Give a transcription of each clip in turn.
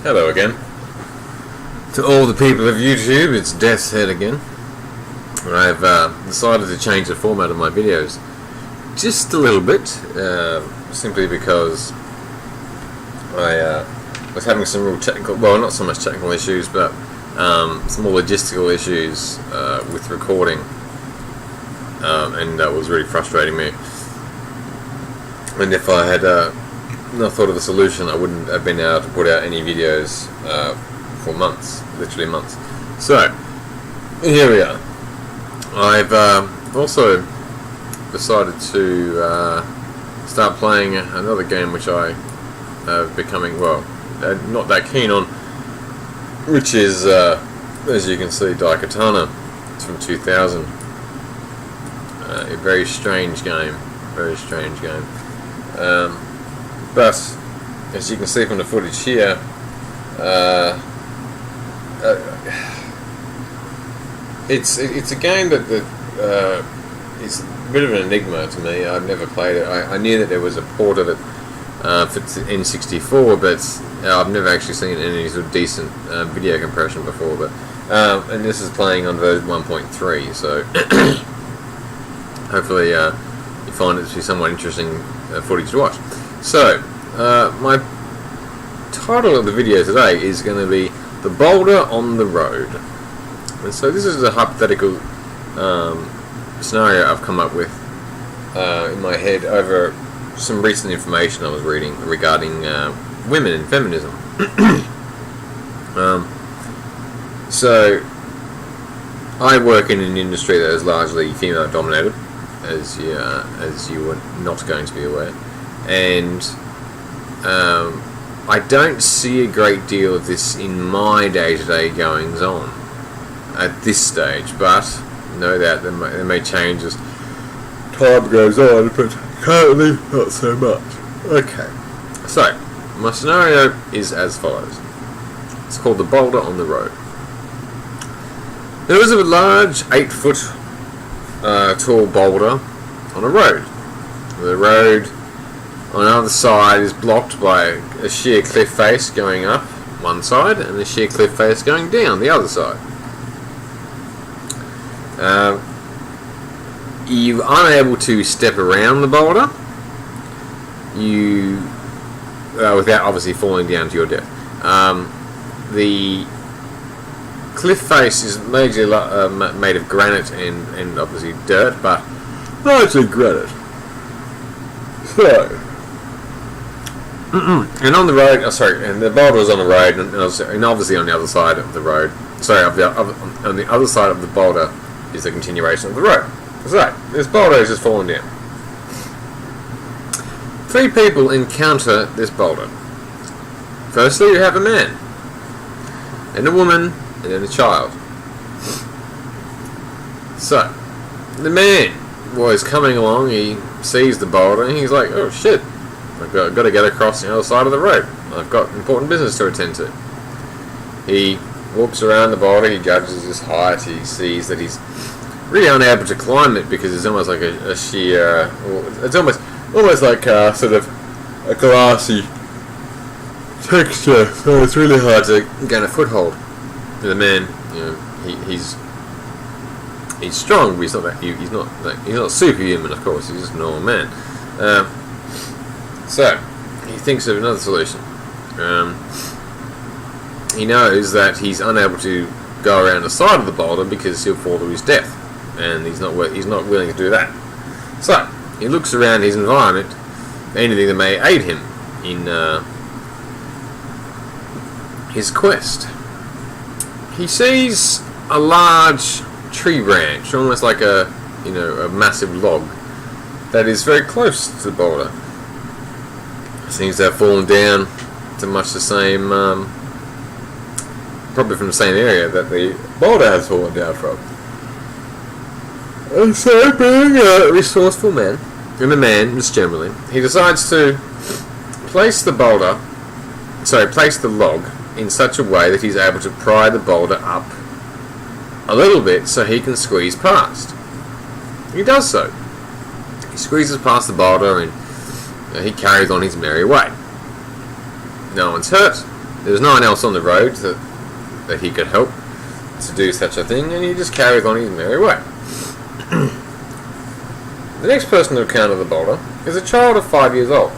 Hello again. To all the people of YouTube, it's Death's Head again. I've decided to change the format of my videos just a little bit, simply because I was having some real technical, well, not so much technical issues, but some more logistical issues with recording, and that was really frustrating me. And if I had not thought of a solution, I wouldn't have been able to put out any videos for months, literally months. So, here we are. I've also decided to start playing another game which I have becoming, well, not that keen on, which is, as you can see, Daikatana. It's from 2000. A very strange game. Very strange game. But as you can see from the footage here, it's a game that is a bit of an enigma to me. I've never played it. I knew that there was a port of it for N64, but I've never actually seen any sort of decent video compression before. But and this is playing on version 1.3, so hopefully you find it to be somewhat interesting footage to watch. So, my title of the video today is going to be The Boulder on the Road. And so this is a hypothetical scenario I've come up with in my head over some recent information I was reading regarding women and feminism. So, I work in an industry that is largely female dominated, as you were not going to be aware. And I don't see a great deal of this in my day-to-day goings on at this stage, but no doubt there may change as time goes on, but currently not so much. Okay, so my scenario is as follows. It's called The Boulder on the Road. There is a large 8-foot tall boulder on a road. The road on the other side is blocked by a sheer cliff face going up one side and a sheer cliff face going down the other side. You're unable to step around the boulder without obviously falling down to your death. The cliff face is majorly made of granite and obviously dirt, but largely granite. So, and on the road, and the boulder is on the road, and obviously on the other side of the road, on the other side of the boulder is the continuation of the road. So, this boulder is just falling down. 3 people encounter this boulder. Firstly, you have a man, and a woman, and then a child. So, the man was coming along, he sees the boulder, and he's like, oh shit, I've got to get across the other side of the road. I've got important business to attend to. He walks around the boulder, he judges his height, he sees that he's really unable to climb it because it's almost like a sheer, it's almost like sort of a glassy texture, so it's really hard to gain a foothold. The man, he's strong, but he's not superhuman, of course. He's just a normal man. So he thinks of another solution. He knows that he's unable to go around the side of the boulder because he'll fall to his death, and he's not willing to do that. So he looks around his environment, anything that may aid him in his quest. He sees a large tree branch, almost like a massive log, that is very close to the boulder. Seems to have fallen down to much the same, probably from the same area that the boulder has fallen down from. And so, being a resourceful man, and a man just generally, he decides to place the log in such a way that he's able to pry the boulder up a little bit so he can squeeze past. He does so. He squeezes past the boulder and he carries on his merry way. No one's hurt. There was no one else on the road that he could help to do such a thing, and he just carried on his merry way. The next person to encounter the boulder is a child of 5 years old.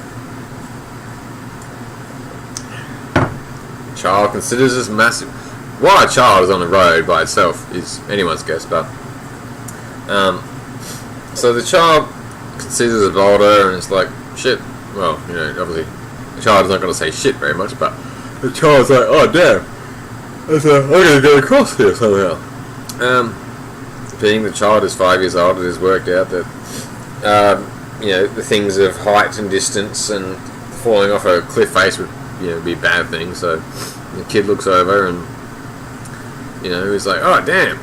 The child considers this massive. Why a child is on the road by itself is anyone's guess, but so the child considers a boulder, and it's like, shit. Well, obviously the child is not going to say shit very much, but the child's like, oh damn, I'm going to get across here somehow. Being the child is 5 years old, it has worked out that the things of height and distance and falling off a cliff face would be a bad thing. So the kid looks over and he's like, oh damn,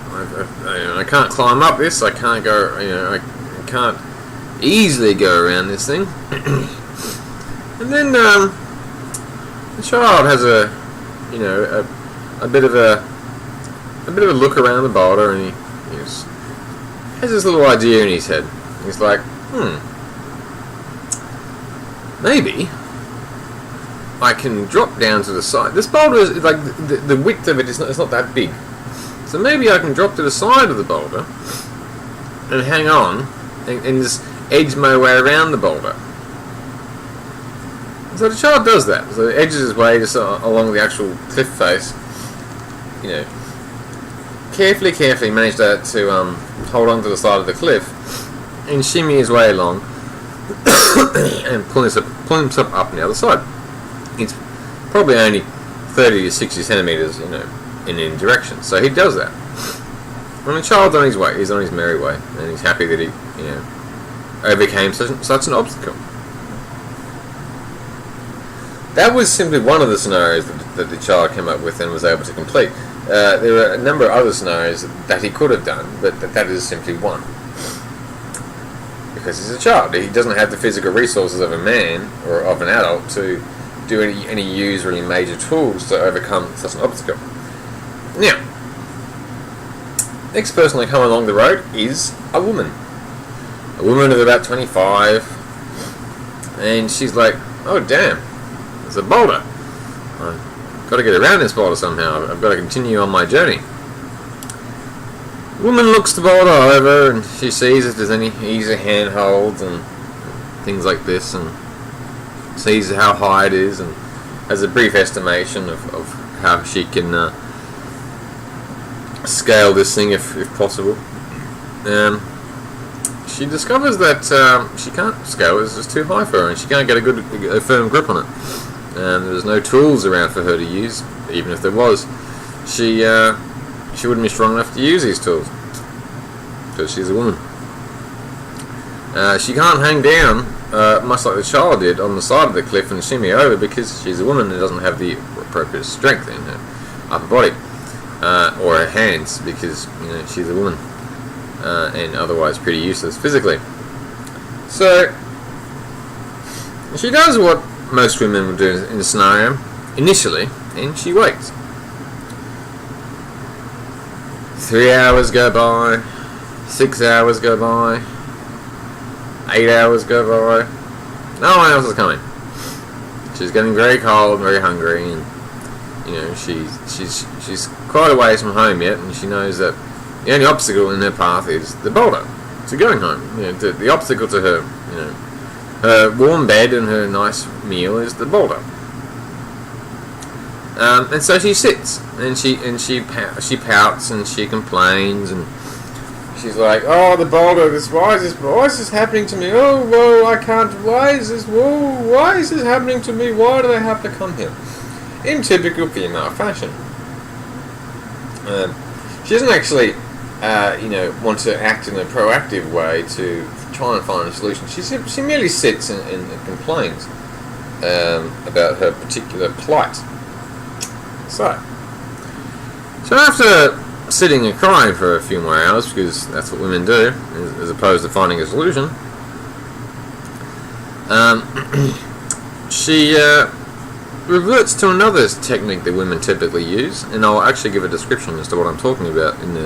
I can't climb up this. I can't go. I can't easily go around this thing. And then the child has a bit of a look around the boulder, and he has this little idea in his head. He's like, maybe I can drop down to the side. This boulder is like the width of it is it's not that big, so maybe I can drop to the side of the boulder and hang on and just edge my way around the boulder. So the child does that. So he edges his way just along the actual cliff face. Carefully managed to hold on to the side of the cliff and shimmy his way along and pull himself up on the other side. It's probably only 30 to 60 centimeters, in any direction. So he does that. When the child's on his way, he's on his merry way, and he's happy that he, overcame such an obstacle. That was simply one of the scenarios that the child came up with and was able to complete. There were a number of other scenarios that he could have done, but that is simply one. Because he's a child. He doesn't have the physical resources of a man or of an adult to do any use really major tools to overcome such an obstacle. Now, next person to come along the road is a woman. A woman of about 25, and she's like, oh damn, it's a boulder. I've got to get around this boulder somehow. I've got to continue on my journey. The woman looks the boulder over, and she sees if there's any easy handholds and things like this, and sees how high it is, and has a brief estimation of how she can scale this thing if possible. She discovers that she can't scale it. It's just too high for her, and she can't get a firm grip on it. There's no tools around for her to use. Even if there was, she wouldn't be strong enough to use these tools because she's a woman. She can't hang down, much like the child did, on the side of the cliff and shimmy over because she's a woman and doesn't have the appropriate strength in her upper body or her hands because she's a woman and otherwise pretty useless physically. So she does what most women would do in the scenario initially, and she waits. 3 hours go by, 6 hours go by, 8 hours go by. No one else is coming. She's getting very cold, very hungry, and she's quite a ways from home yet, and she knows that the only obstacle in her path is the boulder to going home. The obstacle to her, her warm bed and her nice meal is the boulder. And so she sits and she pouts and she complains and she's like, oh, the boulder, why is this happening to me? Oh, whoa, I can't. Why is this happening to me? Why do they have to come here? In typical female fashion. She doesn't actually want to act in a proactive way to try and find a solution. She merely sits and complains about her particular plight. So after sitting and crying for a few more hours, because that's what women do, as opposed to finding a solution, she reverts to another technique that women typically use, and I'll actually give a description as to what I'm talking about in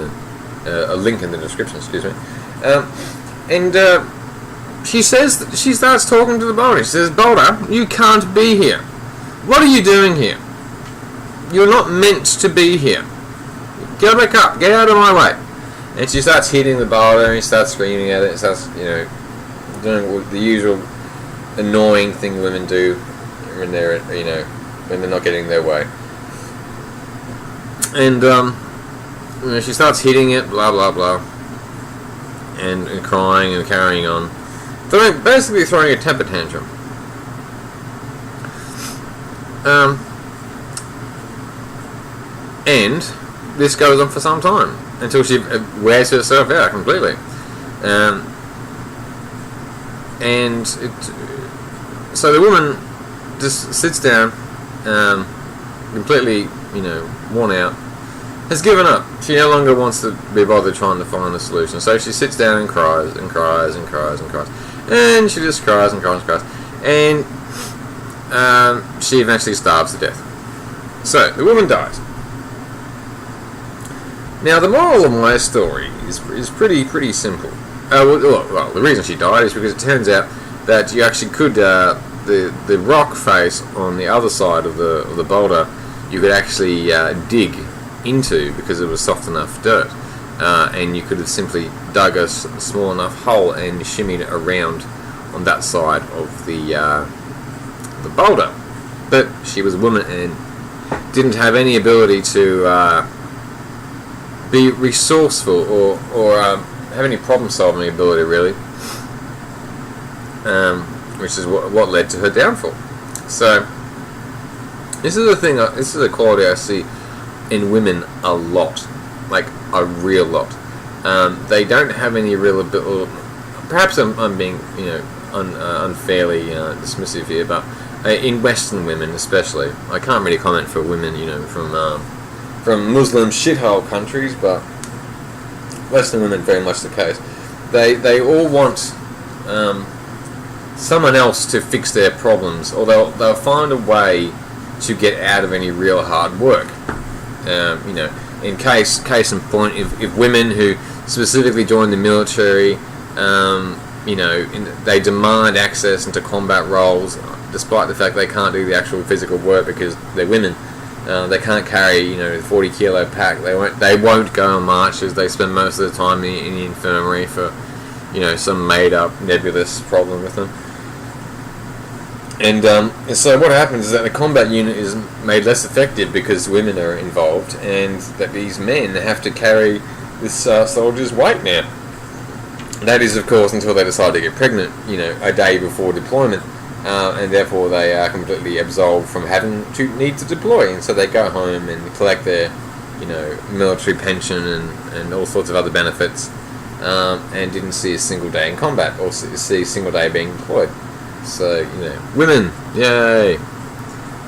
a link in the description. Excuse me. She starts talking to the boulder. She says, "Boulder, you can't be here. What are you doing here? you're not meant to be here. Get back up. Get out of my way. And she starts hitting the boulder and he starts screaming at it. And starts, doing the usual annoying thing women do when they're, when they're not getting their way. And she starts hitting it, blah blah blah, and crying and carrying on, basically throwing a temper tantrum. And this goes on for some time until she wears herself out completely. So the woman just sits down, completely, worn out, has given up. She no longer wants to be bothered trying to find a solution. So she sits down and cries and cries and cries and cries. And she just cries and cries and cries. And she eventually starves to death. So the woman dies. Now the moral of my story is pretty simple. Well, the reason she died is because it turns out that you actually could the rock face on the other side of the boulder you could actually dig into because it was soft enough dirt, and you could have simply dug a small enough hole and shimmied around on that side of the boulder. But she was a woman and didn't have any ability to be resourceful or have any problem solving ability really, which is what led to her downfall. So this is a quality I see in women a lot, like a real lot. They don't have any real ability. Perhaps I'm being unfairly dismissive here, but in Western women especially, I can't really comment for women from Muslim shithole countries, but Western women very much the case. They all want someone else to fix their problems, or they'll find a way to get out of any real hard work. In case in point, if women who specifically join the military, they demand access into combat roles, despite the fact they can't do the actual physical work because they're women. They can't carry, 40 kilo pack. They won't go on marches. They spend most of the time in the infirmary for, some made up nebulous problem with them. And so what happens is that the combat unit is made less effective because women are involved, and that these men have to carry this soldier's weight now. That is, of course, until they decide to get pregnant, a day before deployment. And therefore they are completely absolved from having to need to deploy, and so they go home and collect their, military pension and all sorts of other benefits, and didn't see a single day in combat or see a single day being deployed. So women, yay!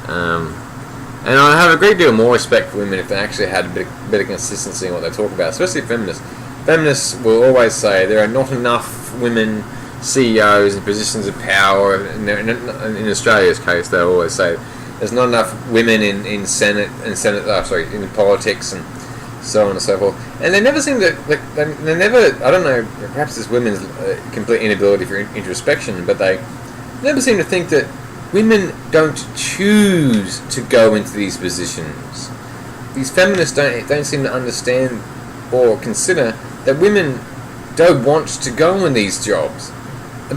And I have a great deal more respect for women if they actually had a bit of consistency in what they talk about, especially feminists. Feminists will always say there are not enough women CEOs and positions of power. In Australia's case, they always say there's not enough women in in politics and so on and so forth. And they never seem to. They never. I don't know. Perhaps it's women's complete inability for introspection, but they never seem to think that women don't choose to go into these positions. These feminists don't seem to understand or consider that women don't want to go in these jobs.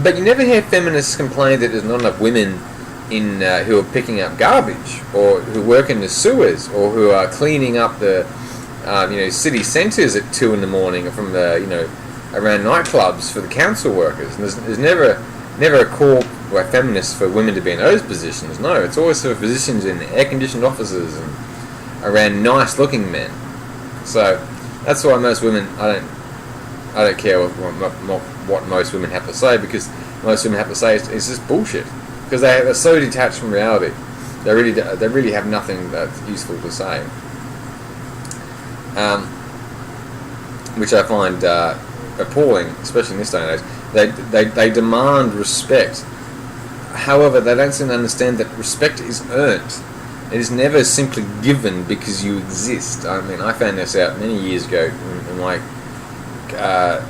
But you never hear feminists complain that there's not enough women who are picking up garbage, or who work in the sewers, or who are cleaning up the city centres at 2 in the morning from the around nightclubs for the council workers. And there's never a call by feminists for women to be in those positions. No, it's always for positions in air-conditioned offices and around nice-looking men. So that's why most women, I don't care what most women have to say, because most women have to say is just bullshit, because they're so detached from reality. They really have nothing that's useful to say, which I find appalling, especially in this day and age. They demand respect. However, they don't seem to understand that respect is earned. It is never simply given because you exist. I mean, I found this out many years ago in my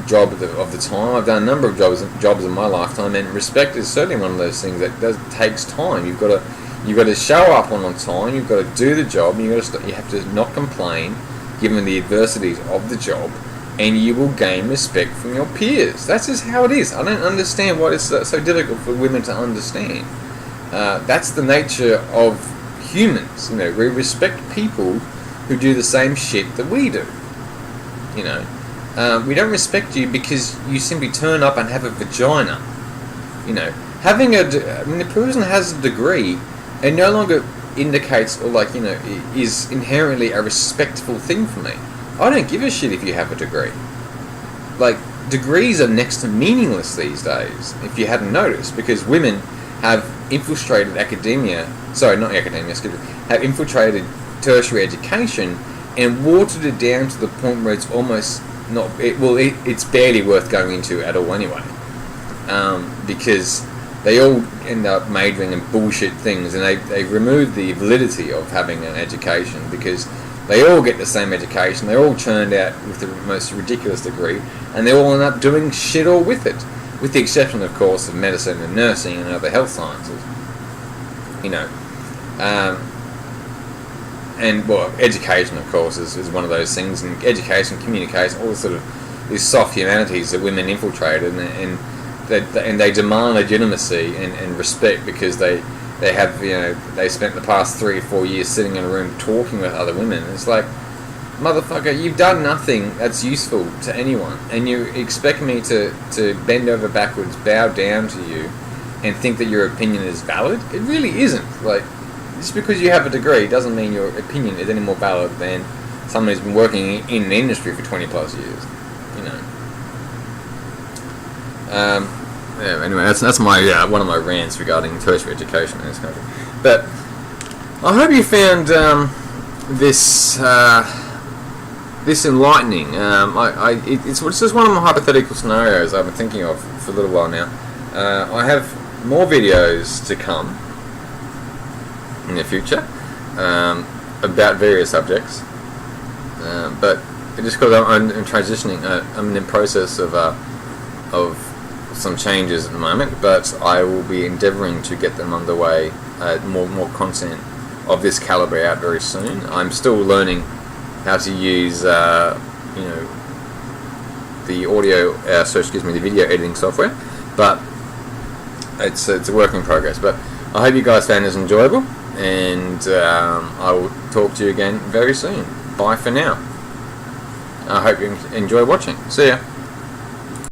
job of the time. I've done a number of jobs in my lifetime, and respect is certainly one of those things that takes time. You've got You've got to show up on time. You've got to do the job. You have to not complain, given the adversities of the job, and you will gain respect from your peers. That's just how it is. I don't understand why it's so difficult for women to understand. That's the nature of humans. We respect people who do the same shit that we do. We don't respect you because you simply turn up and have a vagina. Having the person has a degree, it no longer indicates or is inherently a respectful thing for me. I don't give a shit if you have a degree. Degrees are next to meaningless these days, if you hadn't noticed, because women have infiltrated have infiltrated tertiary education and watered it down to the point where it's almost it's barely worth going into at all anyway, because they all end up majoring in bullshit things, and they remove the validity of having an education because they all get the same education, they're all churned out with the most ridiculous degree, and they all end up doing shit all with it, with the exception, of course, of medicine and nursing and other health sciences. Education, of course, is one of those things, and education, communication, all the sort of these soft humanities that women infiltrated, and they demand legitimacy and respect because they have they spent the past 3 or 4 years sitting in a room talking with other women. It's like, motherfucker, you've done nothing that's useful to anyone, and you expect me to bend over backwards, bow down to you, and think that your opinion is valid? It really isn't. Just because you have a degree doesn't mean your opinion is any more valid than someone who's been working in an industry for 20 plus years. Anyway, that's my one of my rants regarding tertiary education in this country. But I hope you found this enlightening. It's just one of my hypothetical scenarios I've been thinking of for a little while now. I have more videos to come in the future about various subjects, but just because I'm transitioning, I'm in the process of some changes at the moment, but I will be endeavouring to get them underway, more content of this calibre out very soon. I'm still learning how to use the video editing software, but it's a work in progress. But I hope you guys found this enjoyable, and I will talk to you again very soon. Bye for now. I hope you enjoy watching. See ya.